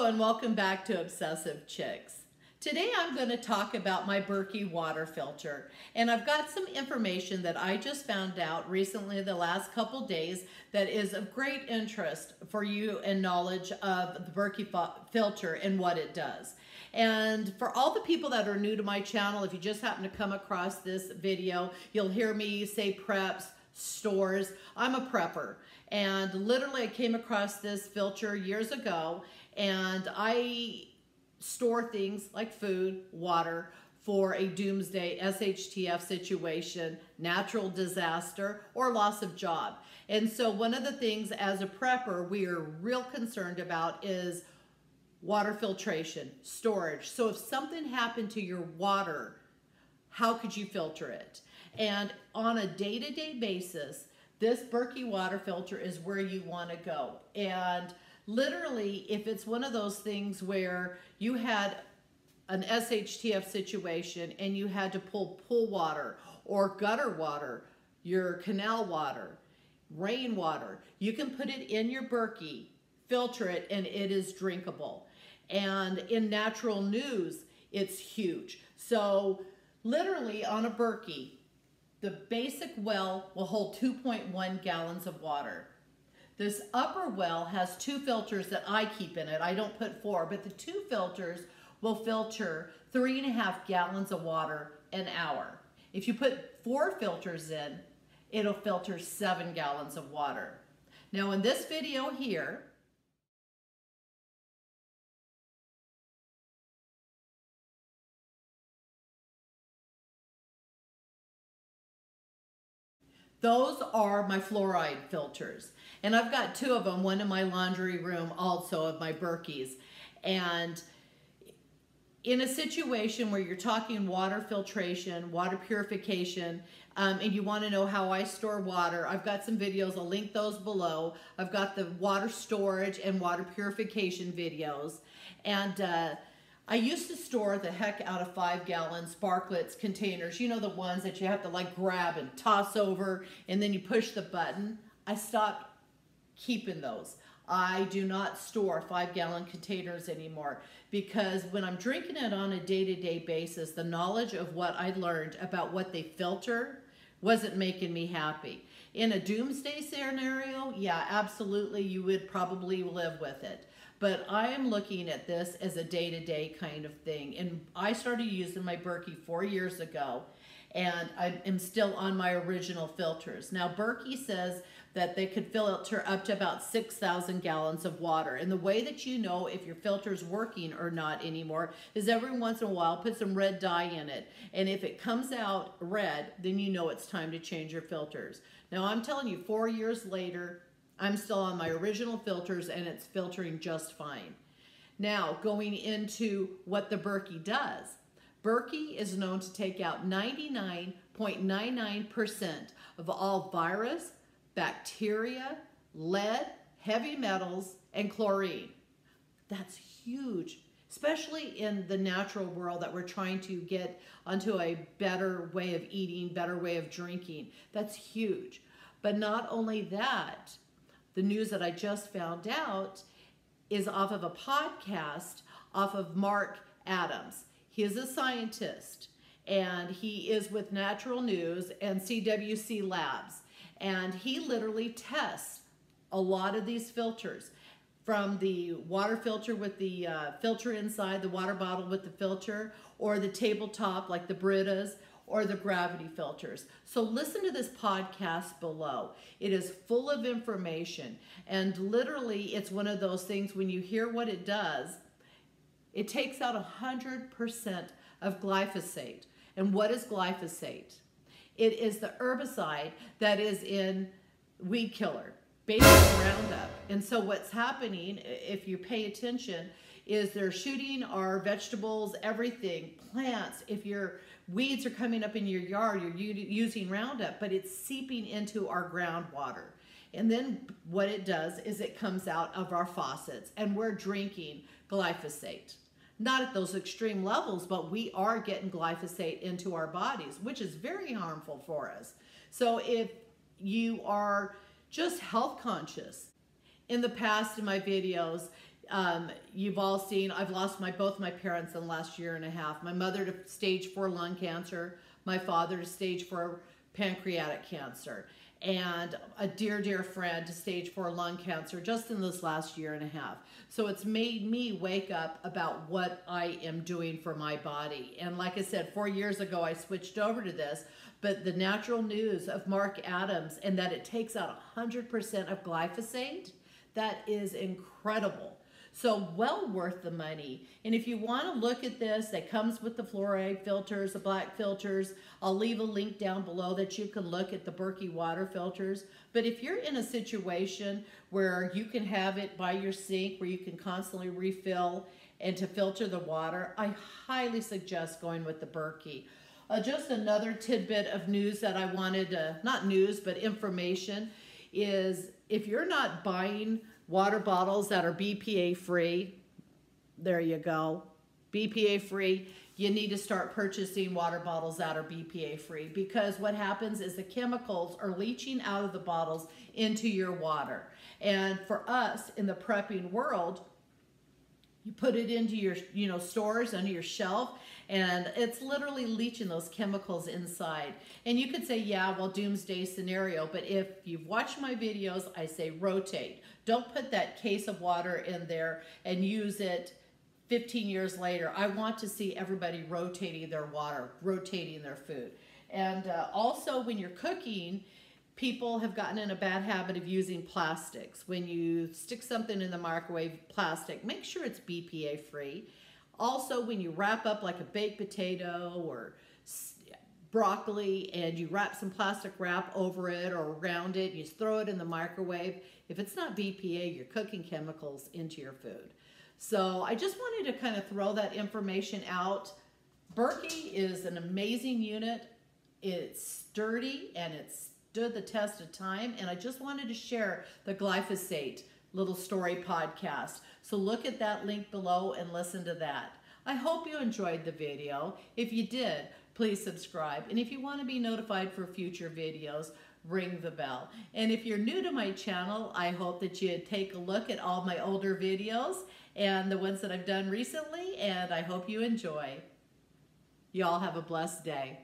Hello and welcome back to Obsessive Chicks. Today I'm going to talk about my Berkey water filter, and I've got some information that I just found out recently the last couple days that is of great interest for you and knowledge of the Berkey filter and what it does. And for all the people that are new to my channel, if you just happen to come across this video, you'll hear me say preps, stores. I'm a prepper, and literally I came across this filter years ago, and I store things like food, water for a doomsday SHTF situation, natural disaster, or loss of job. And so one of the things as a prepper we are real concerned about is water filtration, storage. So if something happened to your water, how could you filter it? And on a day-to-day basis, this Berkey water filter is where you want to go. And literally, if it's one of those things where you had an SHTF situation and you had to pull pool water or gutter water, your canal water, rainwater, you can put it in your Berkey, filter it, and it is drinkable. And in natural news, it's huge. So literally on a Berkey, the basic well will hold 2.1 gallons of water. This upper well has two filters that I keep in it. I don't put four, but the two filters will filter 3.5 gallons of water an hour. If you put four filters in, it'll filter 7 gallons of water. Now in this video here, those are my fluoride filters. And I've got two of them, one in my laundry room also of my Berkeys. And in a situation where you're talking water filtration, water purification, and you want to know how I store water, I've got some videos, I'll link those below. I've got the water storage and water purification videos. And I used to store the heck out of 5-gallon Sparklets containers. You know, the ones that you have to like grab and toss over and then you push the button. I stopped keeping those. I do not store 5-gallon containers anymore because when I'm drinking it on a day-to-day basis, the knowledge of what I learned about what they filter wasn't making me happy. In a doomsday scenario, yeah, absolutely, you would probably live with it. But I am looking at this as a day-to-day kind of thing. And I started using my Berkey 4 years ago, and I am still on my original filters. Now, Berkey says that they could filter up to about 6,000 gallons of water. And the way that you know if your filter's working or not anymore is every once in a while, put some red dye in it. And if it comes out red, then you know it's time to change your filters. Now, I'm telling you, 4 years later, I'm still on my original filters and it's filtering just fine. Now, going into what the Berkey does. Berkey is known to take out 99.99% of all virus, bacteria, lead, heavy metals, and chlorine. That's huge, especially in the natural world that we're trying to get onto a better way of eating, better way of drinking. That's huge. But not only that, the news that I just found out is off of a podcast off of Mark Adams. He is a scientist and he is with Natural News and CWC Labs. And he literally tests a lot of these filters, from the water filter with the filter inside, the water bottle with the filter, or the tabletop like the Britas, or the gravity filters. So listen to this podcast below. It is full of information, and literally it's one of those things when you hear what it does, it takes out 100% of glyphosate. And what is glyphosate? It is the herbicide that is in weed killer, basic Roundup. And so what's happening, if you pay attention, is they're shooting our vegetables, everything, plants. If your weeds are coming up in your yard, you're using Roundup, but it's seeping into our groundwater. And then what it does is it comes out of our faucets and we're drinking glyphosate. Not at those extreme levels, but we are getting glyphosate into our bodies, which is very harmful for us. So if you are just health conscious, in the past in my videos, You've all seen, I've lost both my parents in the last year and a half. My mother to stage 4 lung cancer, my father to stage 4 pancreatic cancer, and a dear, dear friend to stage 4 lung cancer just in this last year and a half. So it's made me wake up about what I am doing for my body. And like I said, 4 years ago, I switched over to this, but the natural news of Mark Adams and that it takes out 100% of glyphosate, that is incredible. So well worth the money. And if you want to look at this, that comes with the fluoride filters, the black filters. I'll leave a link down below that you can look at the Berkey water filters. But if you're in a situation where you can have it by your sink, where you can constantly refill and to filter the water, I highly suggest going with the Berkey. Just another tidbit of news that I wanted to, not news, but information, is if you're not buying water bottles that are BPA free, there you go, BPA free, you need to start purchasing water bottles that are BPA free, because what happens is the chemicals are leaching out of the bottles into your water. And for us in the prepping world, you put it into your stores under your shelf, and it's literally leaching those chemicals inside. And you could say, yeah, well, doomsday scenario, but if you've watched my videos, I say rotate. Don't put that case of water in there and use it 15 years later. I want to see everybody rotating their water, rotating their food. And also when you're cooking, people have gotten in a bad habit of using plastics. When you stick something in the microwave, plastic, make sure it's BPA free. Also, when you wrap up like a baked potato or broccoli and you wrap some plastic wrap over it or around it, you throw it in the microwave, if it's not BPA, you're cooking chemicals into your food. So I just wanted to kind of throw that information out. Berkey is an amazing unit. It's sturdy and it's stood the test of time, and I just wanted to share the glyphosate little story podcast. So look at that link below and listen to that. I hope you enjoyed the video. If you did, please subscribe. And if you want to be notified for future videos, ring the bell. And if you're new to my channel, I hope that you take a look at all my older videos and the ones that I've done recently, and I hope you enjoy. Y'all have a blessed day.